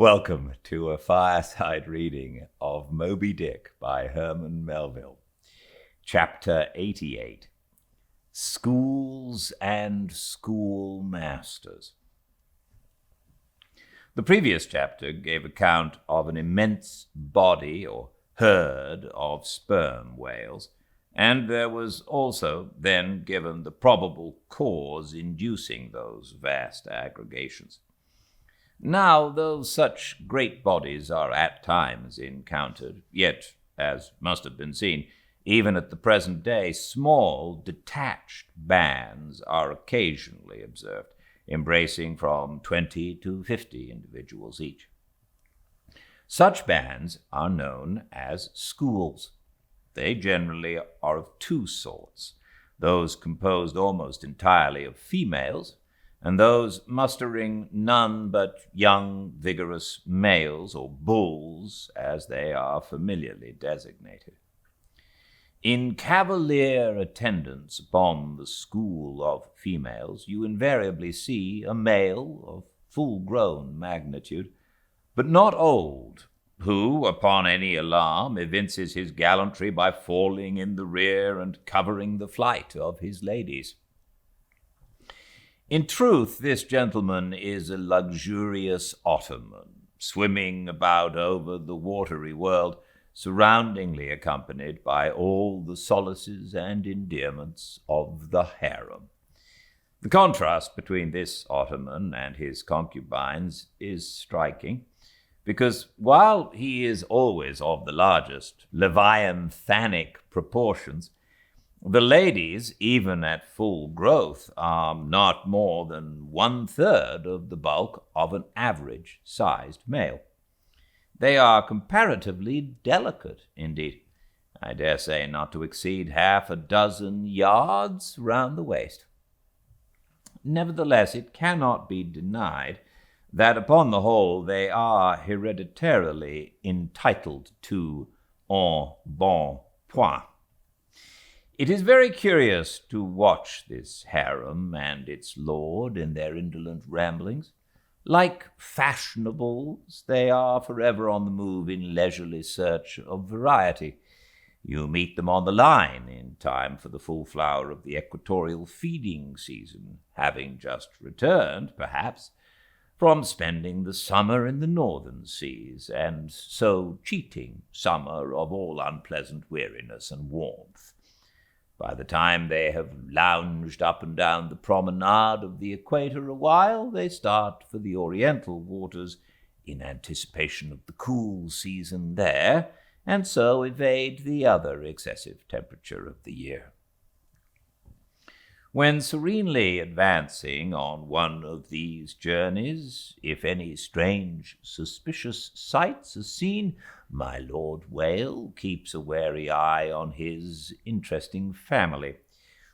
Welcome to a fireside reading of Moby Dick by Herman Melville. Chapter 88, Schools and Schoolmasters. The previous chapter gave account of an immense body or herd of sperm whales, and there was also then given the probable cause inducing those vast aggregations. Now, though such great bodies are at times encountered, yet, as must have been seen, even at the present day, small, detached bands are occasionally observed, embracing from 20 to 50 individuals each. Such bands are known as schools. They generally are of two sorts, those composed almost entirely of females, and those mustering none but young, vigorous males, or bulls, as they are familiarly designated. In cavalier attendance upon the school of females, you invariably see a male of full-grown magnitude, but not old, who, upon any alarm, evinces his gallantry by falling in the rear and covering the flight of his ladies. In truth, this gentleman is a luxurious Ottoman, swimming about over the watery world, surroundingly accompanied by all the solaces and endearments of the harem. The contrast between this Ottoman and his concubines is striking, because while he is always of the largest leviathanic proportions, the ladies, even at full growth, are not more than 1/3 of the bulk of an average-sized male. They are comparatively delicate, indeed, I dare say not to exceed 6 yards round the waist. Nevertheless, it cannot be denied that upon the whole they are hereditarily entitled to embonpoint. It is very curious to watch this harem and its lord in their indolent ramblings. Like fashionables, they are forever on the move in leisurely search of variety. You meet them on the line in time for the full flower of the equatorial feeding season, having just returned, perhaps, from spending the summer in the northern seas, and so cheating summer of all unpleasant weariness and warmth. By the time they have lounged up and down the promenade of the equator a while, they start for the oriental waters in anticipation of the cool season there, and so evade the other excessive temperature of the year. When serenely advancing on one of these journeys, if any strange, suspicious sights are seen, my Lord Whale keeps a wary eye on his interesting family.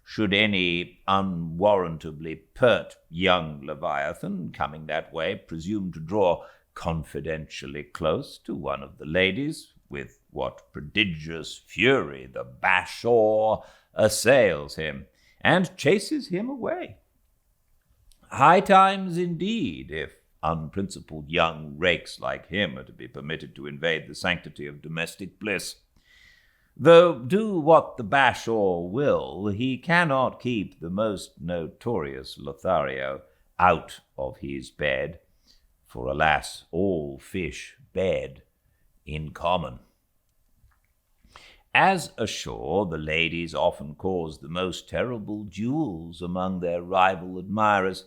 Should any unwarrantably pert young Leviathan, coming that way, presume to draw confidentially close to one of the ladies, with what prodigious fury the Bashaw assails him, and chases him away. High times indeed, if unprincipled young rakes like him are to be permitted to invade the sanctity of domestic bliss. Though do what the Bashaw will, he cannot keep the most notorious Lothario out of his bed, for alas, all fish bed in common. As ashore, the ladies often cause the most terrible duels among their rival admirers.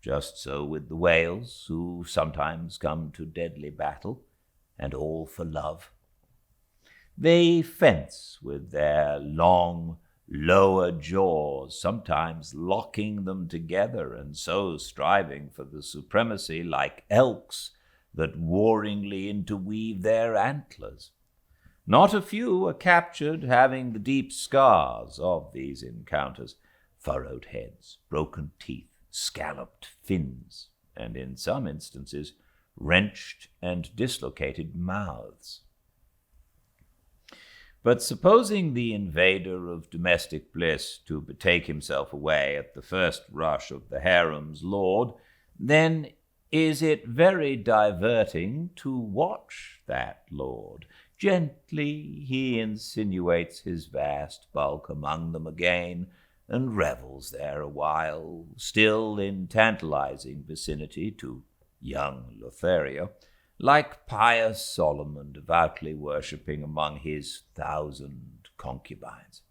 Just so with the whales, who sometimes come to deadly battle, and all for love. They fence with their long, lower jaws, sometimes locking them together, and so striving for the supremacy like elks that warringly interweave their antlers. Not a few are captured, having the deep scars of these encounters, furrowed heads, broken teeth, scalloped fins, and in some instances wrenched and dislocated mouths. But supposing the invader of domestic bliss to betake himself away at the first rush of the harem's lord, then Is it very diverting to watch that lord? Gently he insinuates his vast bulk among them again, and revels there a while, still in tantalizing vicinity to young Lothario, like pious Solomon devoutly worshipping among his 1,000 concubines.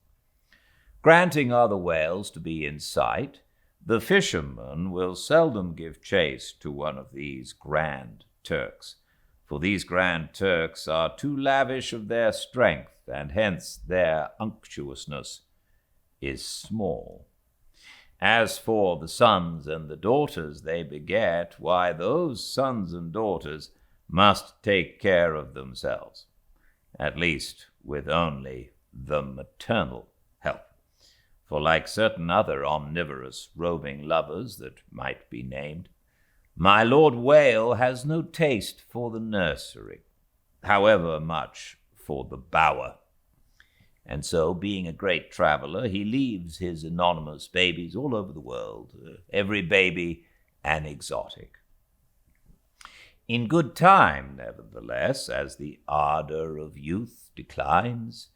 Granting other whales to be in sight, the fisherman will seldom give chase to one of these grand Turks, for these grand Turks are too lavish of their strength, and hence their unctuousness is small. As for the sons and the daughters they beget, why, those sons and daughters must take care of themselves, at least with only the maternal help. For like certain other omnivorous roving lovers that might be named, my Lord Whale has no taste for the nursery, however much for the bower. And so, being a great traveler, he leaves his anonymous babies all over the world, every baby an exotic. In good time, nevertheless, as the ardor of youth declines,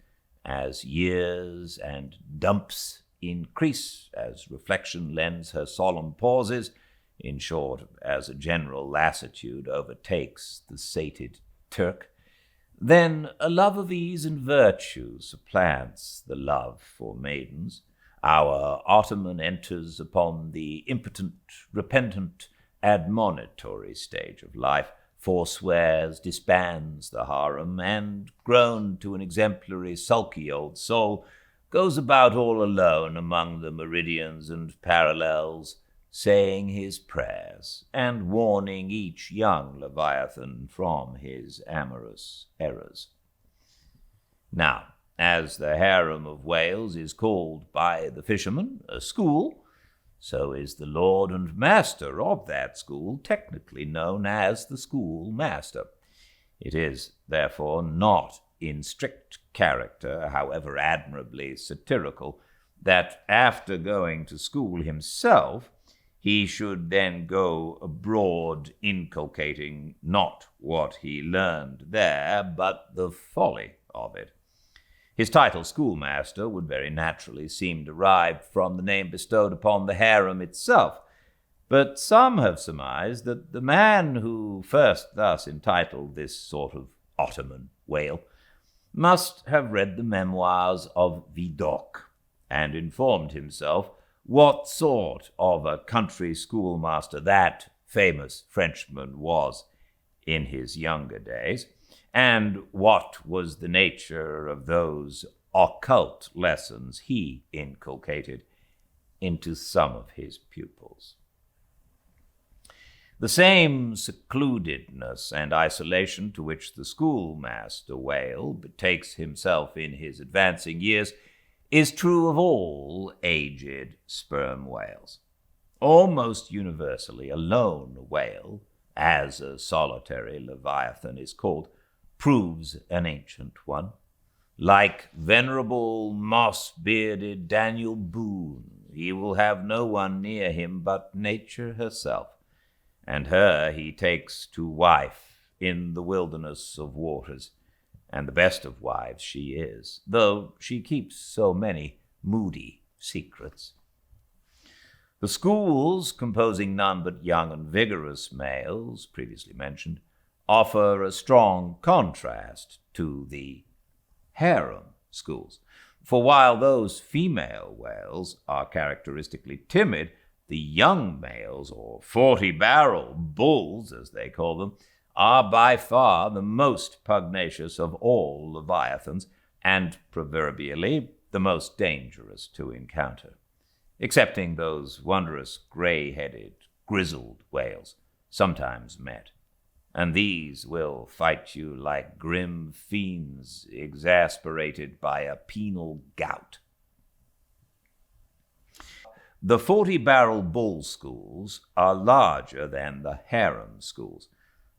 as years and dumps increase, as reflection lends her solemn pauses, in short, as a general lassitude overtakes the sated Turk, then a love of ease and virtue supplants the love for maidens. Our Ottoman enters upon the impotent, repentant, admonitory stage of life, forswears, disbands the harem, and, grown to an exemplary, sulky old soul, goes about all alone among the meridians and parallels, saying his prayers, and warning each young Leviathan from his amorous errors. Now, as the harem of Wales is called by the fishermen a school, so is the lord and master of that school technically known as the schoolmaster. It is, therefore, not in strict character, however admirably satirical, that after going to school himself, he should then go abroad inculcating not what he learned there, but the folly of it. His title, schoolmaster, would very naturally seem derived from the name bestowed upon the harem itself, but some have surmised that the man who first thus entitled this sort of Ottoman whale must have read the memoirs of Vidocq, and informed himself what sort of a country schoolmaster that famous Frenchman was in his younger days, and what was the nature of those occult lessons he inculcated into some of his pupils. The same secludedness and isolation to which the schoolmaster whale betakes himself in his advancing years is true of all aged sperm whales. Almost universally, a lone whale, as a solitary leviathan is called, proves an ancient one. Like venerable moss-bearded Daniel Boone, he will have no one near him but nature herself, and her he takes to wife in the wilderness of waters, and the best of wives she is, though she keeps so many moody secrets. The schools, composing none but young and vigorous males, previously mentioned, offer a strong contrast to the harem schools. For while those female whales are characteristically timid, the young males, or 40-barrel bulls, as they call them, are by far the most pugnacious of all leviathans, and proverbially the most dangerous to encounter, excepting those wondrous gray-headed, grizzled whales sometimes met. And these will fight you like grim fiends exasperated by a penal gout. The 40-barrel bull schools are larger than the harem schools.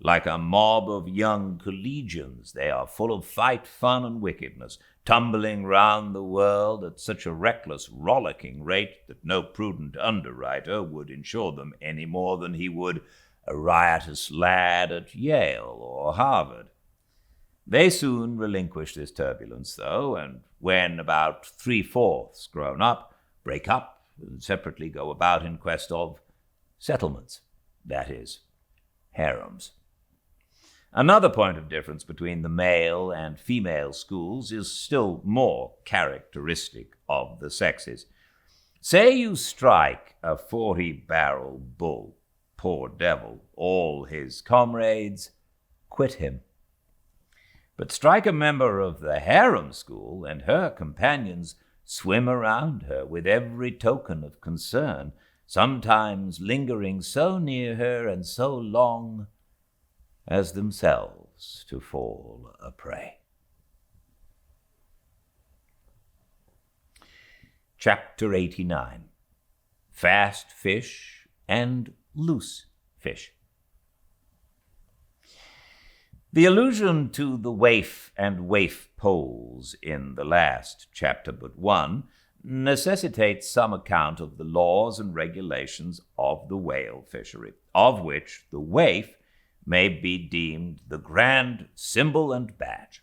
Like a mob of young collegians, they are full of fight, fun, and wickedness, tumbling round the world at such a reckless, rollicking rate that no prudent underwriter would insure them any more than he would a riotous lad at Yale or Harvard. They soon relinquish this turbulence, though, and when about 3/4 grown up, break up and separately go about in quest of settlements, that is, harems. Another point of difference between the male and female schools is still more characteristic of the sexes. Say you strike a 40-barrel bull, poor devil, all his comrades quit him. But strike a member of the harem school, and her companions swim around her with every token of concern, sometimes lingering so near her and so long as themselves to fall a prey. Chapter 89. Fast Fish and Loose Fish. The allusion to the waif and waif poles in the last chapter but one necessitates some account of the laws and regulations of the whale fishery, of which the waif may be deemed the grand symbol and badge.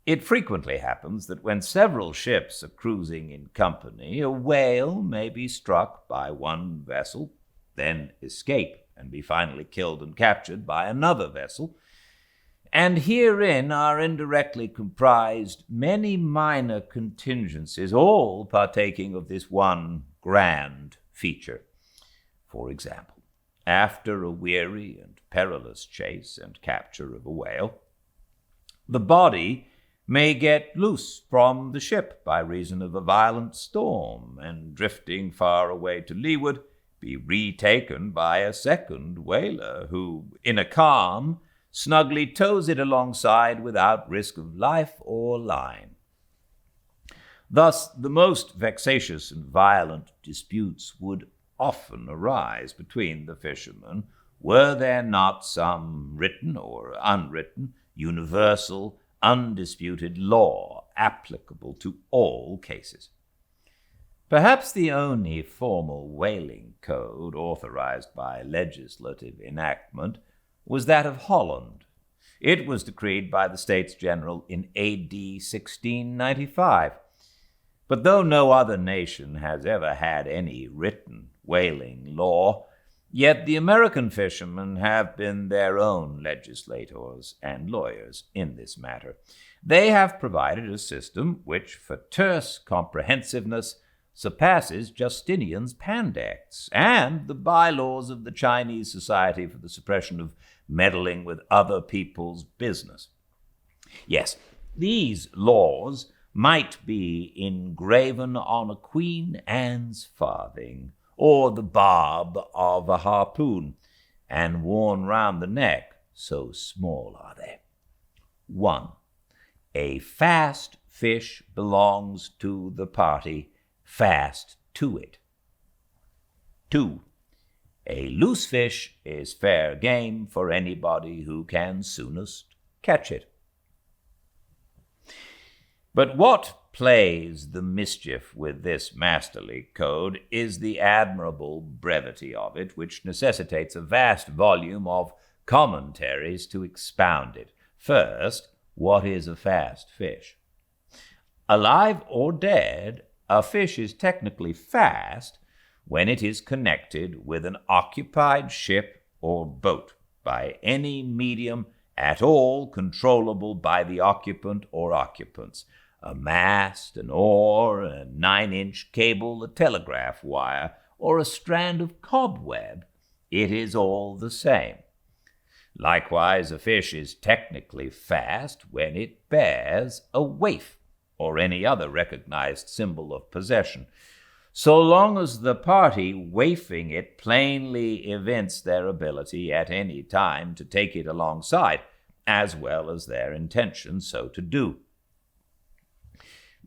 It frequently happens that when several ships are cruising in company, a whale may be struck by one vessel, then escape and be finally killed and captured by another vessel, and herein are indirectly comprised many minor contingencies, all partaking of this one grand feature. For example, after a weary and perilous chase and capture of a whale, the body may get loose from the ship by reason of a violent storm, and drifting far away to leeward, be retaken by a second whaler, who, in a calm, snugly tows it alongside without risk of life or line. Thus, the most vexatious and violent disputes would often arise between the fishermen, were there not some written or unwritten, universal, undisputed law applicable to all cases. Perhaps the only formal whaling code authorized by legislative enactment was that of Holland. It was decreed by the States General in A.D. 1695. But though no other nation has ever had any written whaling law, yet the American fishermen have been their own legislators and lawyers in this matter. They have provided a system which, for terse comprehensiveness, surpasses Justinian's Pandects and the bylaws of the Chinese Society for the Suppression of Meddling with Other People's Business. Yes, these laws might be engraven on a Queen Anne's farthing, or the barb of a harpoon, and worn round the neck, so small are they. 1. A fast fish belongs to the party fast to it. 2. A loose fish is fair game for anybody who can soonest catch it. But what plays the mischief with this masterly code is the admirable brevity of it, which necessitates a vast volume of commentaries to expound it. First, what is a fast fish? Alive or dead, a fish is technically fast when it is connected with an occupied ship or boat by any medium at all controllable by the occupant or occupants. A mast, an oar, a 9-inch cable, a telegraph wire, or a strand of cobweb, it is all the same. Likewise, a fish is technically fast when it bears a waif or any other recognized symbol of possession, so long as the party waifing it plainly evince their ability at any time to take it alongside, as well as their intention so to do.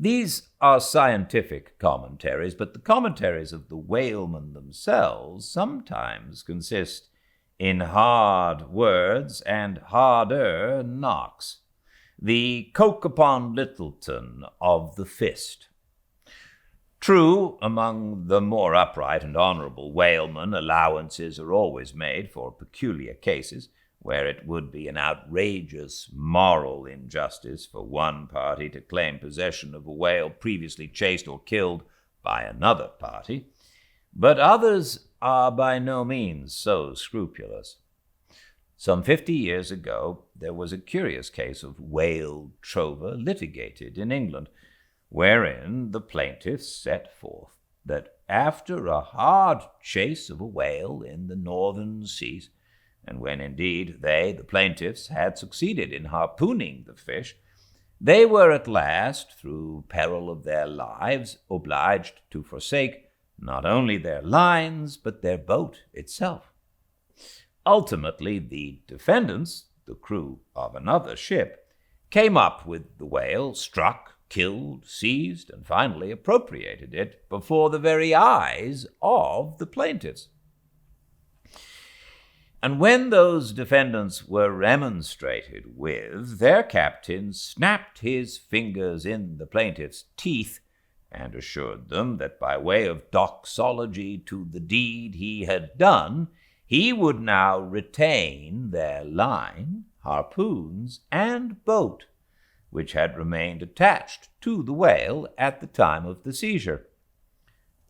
These are scientific commentaries, but the commentaries of the whalemen themselves sometimes consist in hard words and harder knocks. The Coke upon Littleton of the fist. True, among the more upright and honourable whalemen, allowances are always made for peculiar cases, where it would be an outrageous moral injustice for one party to claim possession of a whale previously chased or killed by another party, but others are by no means so scrupulous. Some 50 years ago, there was a curious case of whale trover litigated in England, wherein the plaintiffs set forth that after a hard chase of a whale in the northern seas, and when indeed they, the plaintiffs, had succeeded in harpooning the fish, they were at last, through peril of their lives, obliged to forsake not only their lines, but their boat itself. Ultimately, the defendants, the crew of another ship, came up with the whale, struck, killed, seized, and finally appropriated it before the very eyes of the plaintiffs. And when those defendants were remonstrated with, their captain snapped his fingers in the plaintiffs' teeth and assured them that by way of doxology to the deed he had done, he would now retain their line, harpoons, and boat, which had remained attached to the whale at the time of the seizure.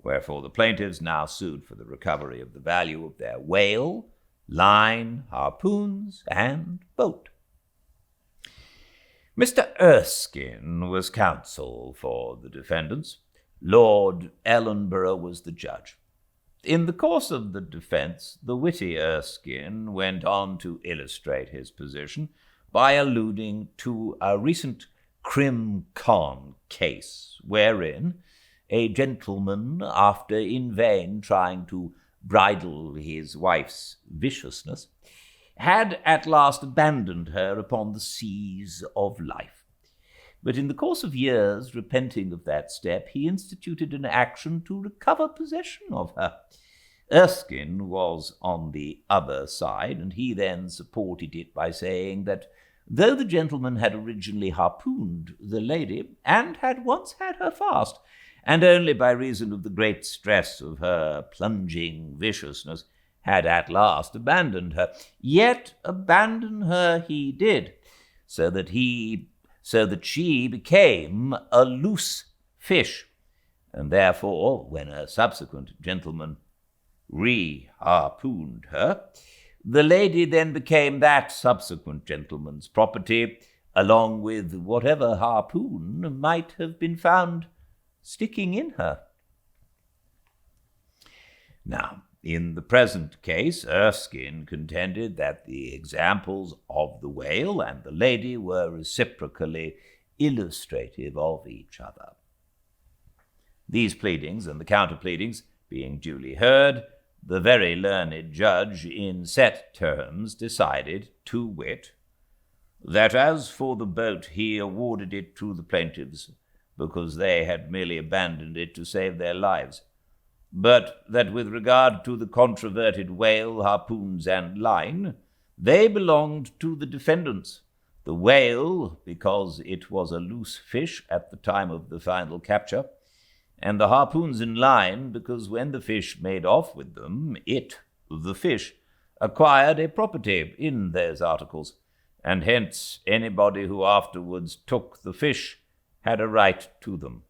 Wherefore the plaintiffs now sued for the recovery of the value of their whale, line, harpoons, and boat. Mr. Erskine was counsel for the defendants. Lord Ellenborough was the judge. In the course of the defence, the witty Erskine went on to illustrate his position by alluding to a recent crim con case, wherein a gentleman, after in vain trying to bridle his wife's viciousness, had at last abandoned her upon the seas of life. But in the course of years, repenting of that step, he instituted an action to recover possession of her. Erskine was on the other side, and he then supported it by saying that though the gentleman had originally harpooned the lady, and had once had her fast, and only by reason of the great stress of her plunging viciousness had at last abandoned her, yet abandon her he did, so that she became a loose fish, and therefore, when a subsequent gentleman re-harpooned her, the lady then became that subsequent gentleman's property, along with whatever harpoon might have been found sticking in her. Now, in the present case, Erskine contended that the examples of the whale and the lady were reciprocally illustrative of each other. These pleadings and the counter-pleadings being duly heard, the very learned judge in set terms decided, to wit, that as for the boat he awarded it to the plaintiffs because they had merely abandoned it to save their lives, but that with regard to the controverted whale, harpoons, and line, they belonged to the defendants, the whale because it was a loose fish at the time of the final capture, and the harpoons and line because when the fish made off with them, it, the fish, acquired a property in those articles, and hence anybody who afterwards took the fish had a right to them.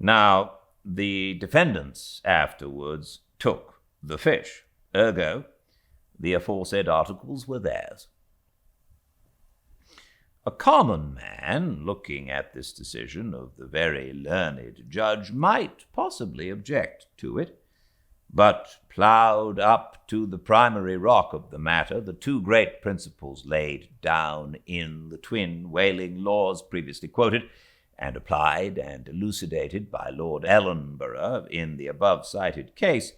Now, the defendants afterwards took the fish, ergo, the aforesaid articles were theirs. A common man, looking at this decision of the very learned judge, might possibly object to it, but ploughed up to the primary rock of the matter, the two great principles laid down in the twin whaling laws previously quoted, and applied and elucidated by Lord Ellenborough in the above-cited case,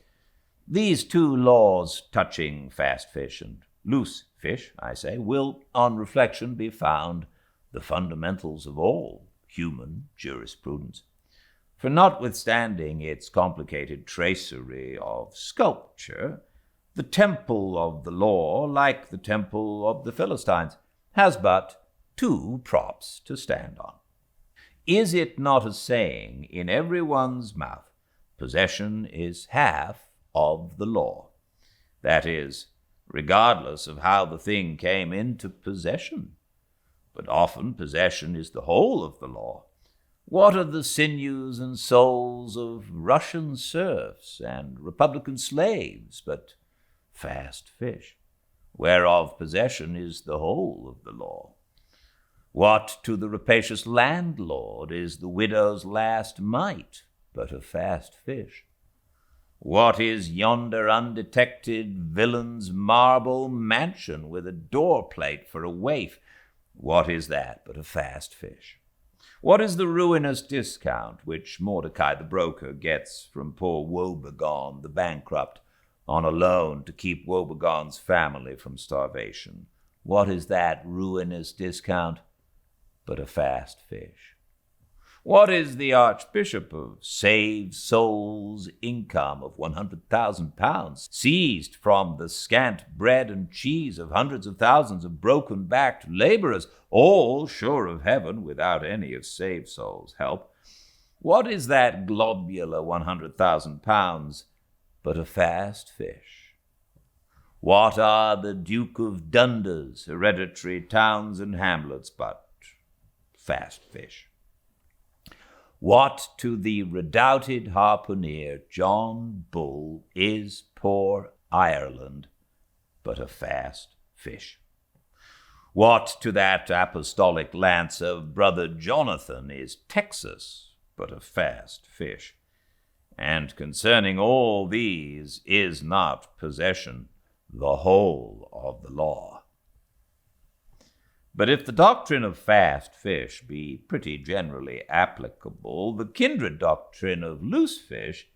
these two laws touching fast fish and loose fish, I say, will, on reflection, be found the fundamentals of all human jurisprudence. For notwithstanding its complicated tracery of sculpture, the temple of the law, like the temple of the Philistines, has but two props to stand on. Is it not a saying in every one's mouth, possession is half of the law? That is, regardless of how the thing came into possession. But often possession is the whole of the law. What are the sinews and souls of Russian serfs and Republican slaves but fast fish, whereof possession is the whole of the law? What to the rapacious landlord is the widow's last mite but a fast fish? What is yonder undetected villain's marble mansion with a door-plate for a waif? What is that but a fast fish? What is the ruinous discount which Mordecai the broker gets from poor Woebegone the bankrupt on a loan to keep Woebeghone's family from starvation? What is that ruinous discount but a fast fish? What is the Archbishop of Saved Souls' income of £100,000 seized from the scant bread and cheese of hundreds of thousands of broken-backed laborers, all sure of heaven without any of Saved Souls' help? What is that globular £100,000 but a fast fish? What are the Duke of Dunder's hereditary towns and hamlets but fast fish? What to the redoubted harpooner John Bull is poor Ireland but a fast fish? What to that apostolic lance of brother Jonathan is Texas but a fast fish? And concerning all these is not possession the whole of the law? But if the doctrine of fast fish be pretty generally applicable, the kindred doctrine of loose fish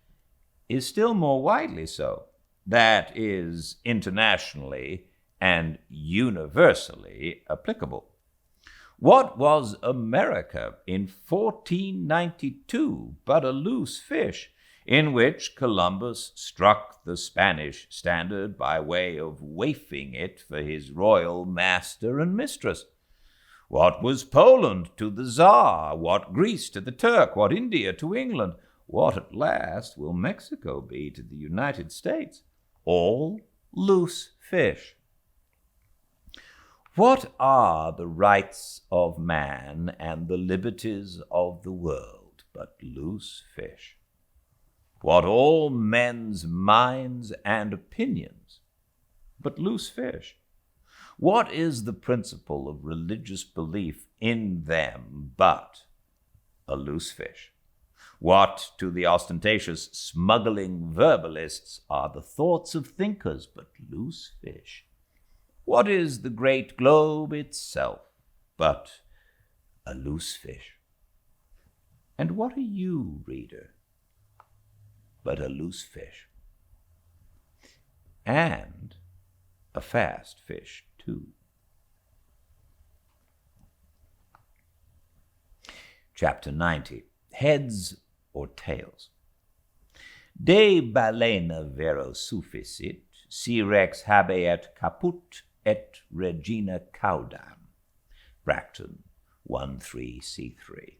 is still more widely so. That is, internationally and universally applicable. What was America in 1492 but a loose fish, in which Columbus struck the Spanish standard by way of waifing it for his royal master and mistress? What was Poland to the Tsar? What Greece to the Turk? What India to England? What at last will Mexico be to the United States? All loose fish. What are the rights of man and the liberties of the world but loose fish? What all men's minds and opinions but loose fish? What is the principle of religious belief in them but a loose fish? What to the ostentatious smuggling verbalists are the thoughts of thinkers but loose fish? What is the great globe itself but a loose fish? And what are you, reader, but a loose fish? And a fast fish, too. Chapter 90. Heads or tails. De balena vero sufficit, si rex habeat caput et regina caudam. Bracton 1.3c3.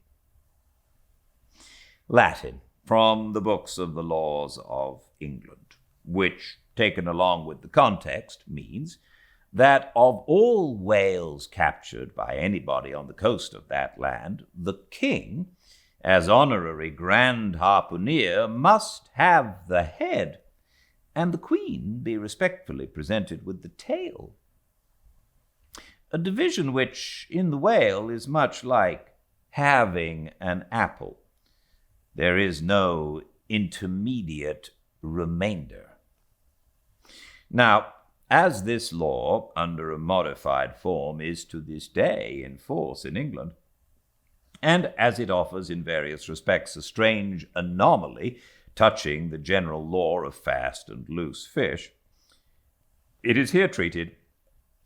Latin, from the books of the laws of England, which, taken along with the context, means that of all whales captured by anybody on the coast of that land, the king, as honorary grand harpooner, must have the head, and the queen be respectfully presented with the tail. A division which, in the whale, is much like having an apple. There is no intermediate remainder. Now, as this law, under a modified form, is to this day in force in England, and as it offers in various respects a strange anomaly touching the general law of fast and loose fish, it is here treated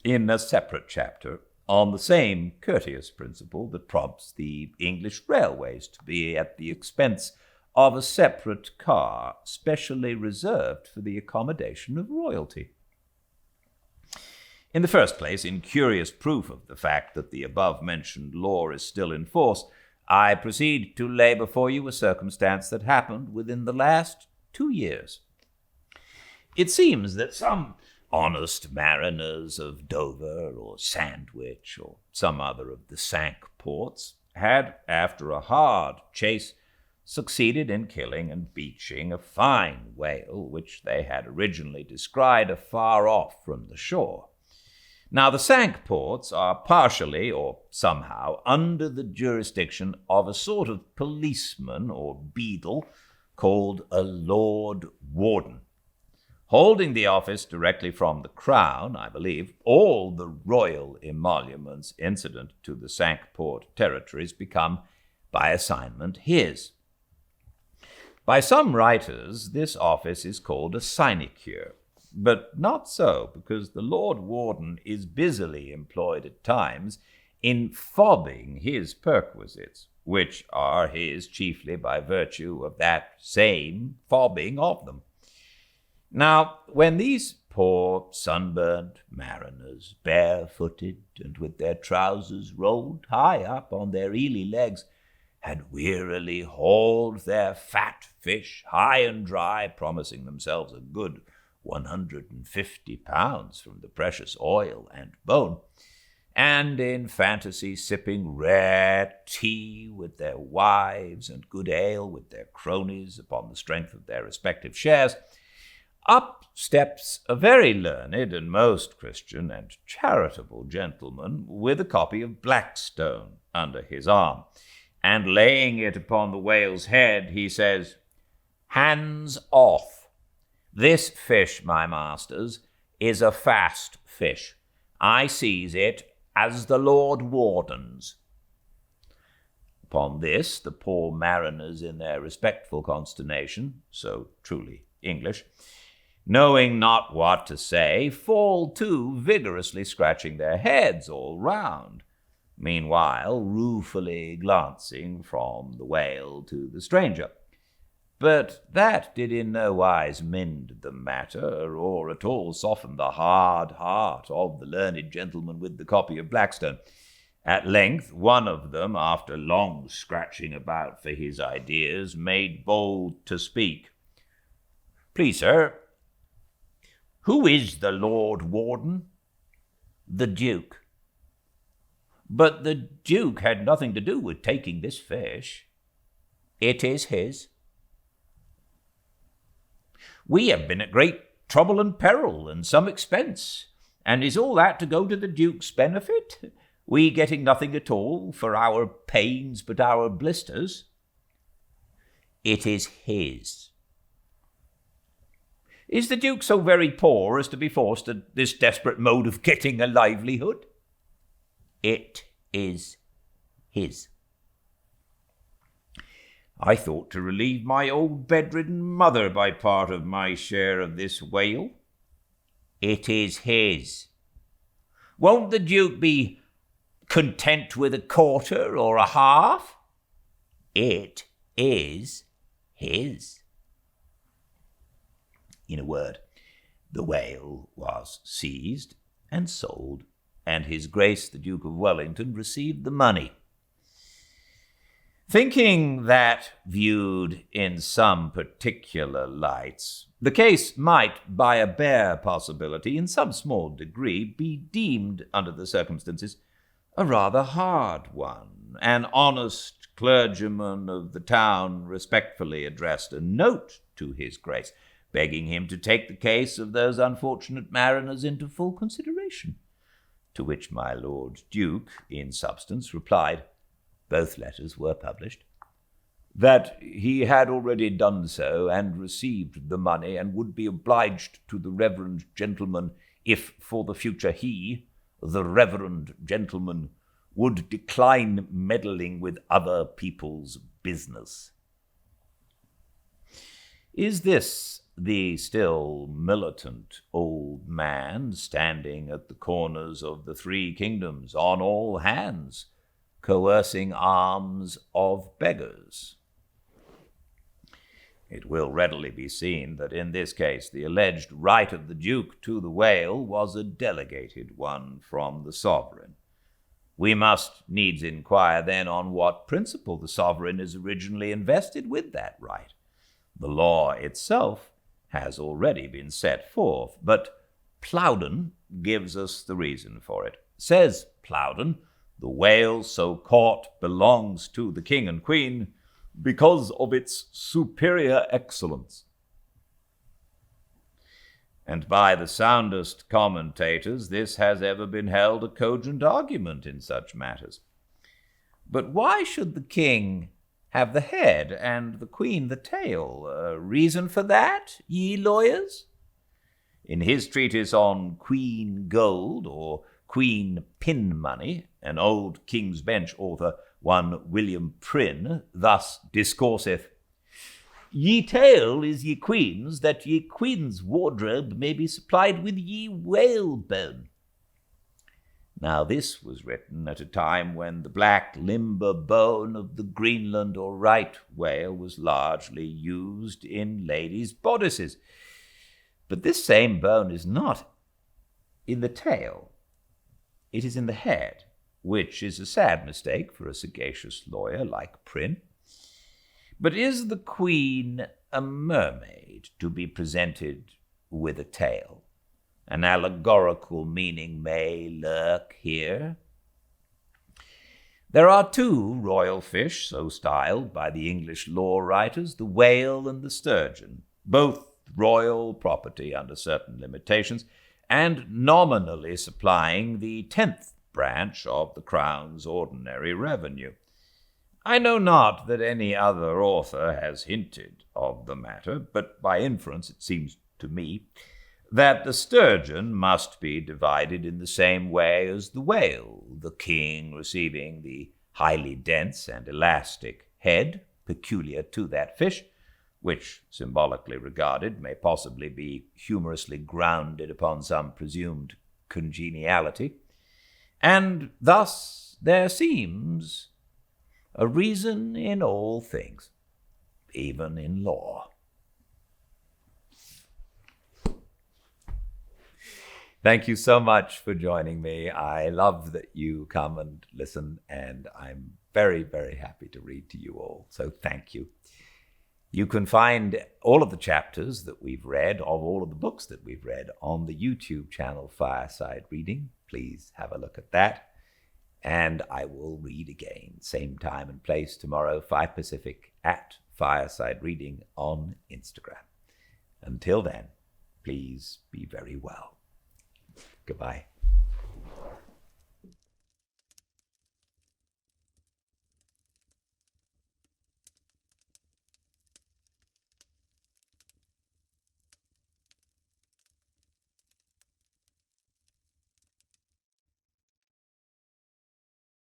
in a separate chapter on the same courteous principle that prompts the English railways to be at the expense of a separate car specially reserved for the accommodation of royalty. In the first place, in curious proof of the fact that the above-mentioned law is still in force, I proceed to lay before you a circumstance that happened within the last 2 years. It seems that some honest mariners of Dover or Sandwich or some other of the Cinque Ports had, after a hard chase, succeeded in killing and beaching a fine whale which they had originally descried afar off from the shore. Now, the Cinque Ports are partially or somehow under the jurisdiction of a sort of policeman or beadle called a Lord Warden, holding the office directly from the Crown. I believe all the royal emoluments incident to the Cinque Port territories become, by assignment, his. By some writers, this office is called a sinecure, but not so, because the Lord Warden is busily employed at times in fobbing his perquisites, which are his chiefly by virtue of that same fobbing of them. Now, when these poor sunburnt mariners, barefooted and with their trousers rolled high up on their eely legs, had wearily hauled their fat fish high and dry, promising themselves a good 150 pounds from the precious oil and bone, and in fantasy sipping rare tea with their wives and good ale with their cronies upon the strength of their respective shares, up steps a very learned and most Christian and charitable gentleman with a copy of Blackstone under his arm, and laying it upon the whale's head, he says, "Hands off. This fish, my masters, is a fast fish. I seize it as the Lord Warden's." Upon this, the poor mariners, in their respectful consternation, so truly English, knowing not what to say, fall to vigorously scratching their heads all round, meanwhile ruefully glancing from the whale to the stranger. But that did in no wise mend the matter, or at all soften the hard heart of the learned gentleman with the copy of Blackstone. At length, one of them, after long scratching about for his ideas, made bold to speak. "Please, sir, who is the Lord Warden?" "The Duke." "But the Duke had nothing to do with taking this fish." "It is his." "We have been at great trouble and peril and some expense, and is all that to go to the Duke's benefit, we getting nothing at all for our pains but our blisters?" "It is his." "Is the Duke so very poor as to be forced to this desperate mode of getting a livelihood?" "It is his." "I thought to relieve my old bedridden mother by part of my share of this whale." "It is his." "Won't the Duke be content with a quarter or a half?" "It is his." In a word, the whale was seized and sold, and His Grace the Duke of Wellington received the money. Thinking that, viewed in some particular lights, the case might, by a bare possibility, in some small degree, be deemed, under the circumstances, a rather hard one, an honest clergyman of the town respectfully addressed a note to His Grace, begging him to take the case of those unfortunate mariners into full consideration, to which my Lord Duke, in substance, replied, both letters were published, that he had already done so and received the money, and would be obliged to the reverend gentleman if for the future he, the reverend gentleman, would decline meddling with other people's business. Is this the still militant old man standing at the corners of the three kingdoms on all hands, coercing alms of beggars? It will readily be seen that in this case the alleged right of the Duke to the whale was a delegated one from the sovereign, We must needs inquire then on what principle the sovereign is originally invested with that right. The law itself has already been set forth, but Plowden gives us the reason for it. Says Plowden, the whale so caught belongs to the king and queen because of its superior excellence. And by the soundest commentators, this has ever been held a cogent argument in such matters. But why should the king have the head and the queen the tail? A reason for that, ye lawyers? In his treatise on Queen Gold, or Queen Pin Money, an old King's Bench author, one William Prynne, thus discourseth: Ye tail is ye queen's, that ye queen's wardrobe may be supplied with ye whalebone. Now this was written at a time when the black limber bone of the Greenland or right whale was largely used in ladies' bodices. But this same bone is not in the tail. It is in the head, which is a sad mistake for a sagacious lawyer like Prynne. But is the queen a mermaid to be presented with a tail? An allegorical meaning may lurk here. There are two royal fish, so styled by the English law writers, the whale and the sturgeon, both royal property under certain limitations, and nominally supplying the 10th branch of the Crown's ordinary revenue. I know not that any other author has hinted of the matter, but by inference it seems to me that the sturgeon must be divided in the same way as the whale, the king receiving the highly dense and elastic head peculiar to that fish, which, symbolically regarded, may possibly be humorously grounded upon some presumed congeniality. And thus there seems a reason in all things, even in law. Thank you so much for joining me. I love that you come and listen, and I'm very, very happy to read to you all. So thank you. You can find all of the chapters that we've read, of all of the books that we've read, on the YouTube channel Fireside Reading. Please have a look at that. And I will read again, same time and place tomorrow, 5 Pacific, at Fireside Reading on Instagram. Until then, please be very well. Goodbye.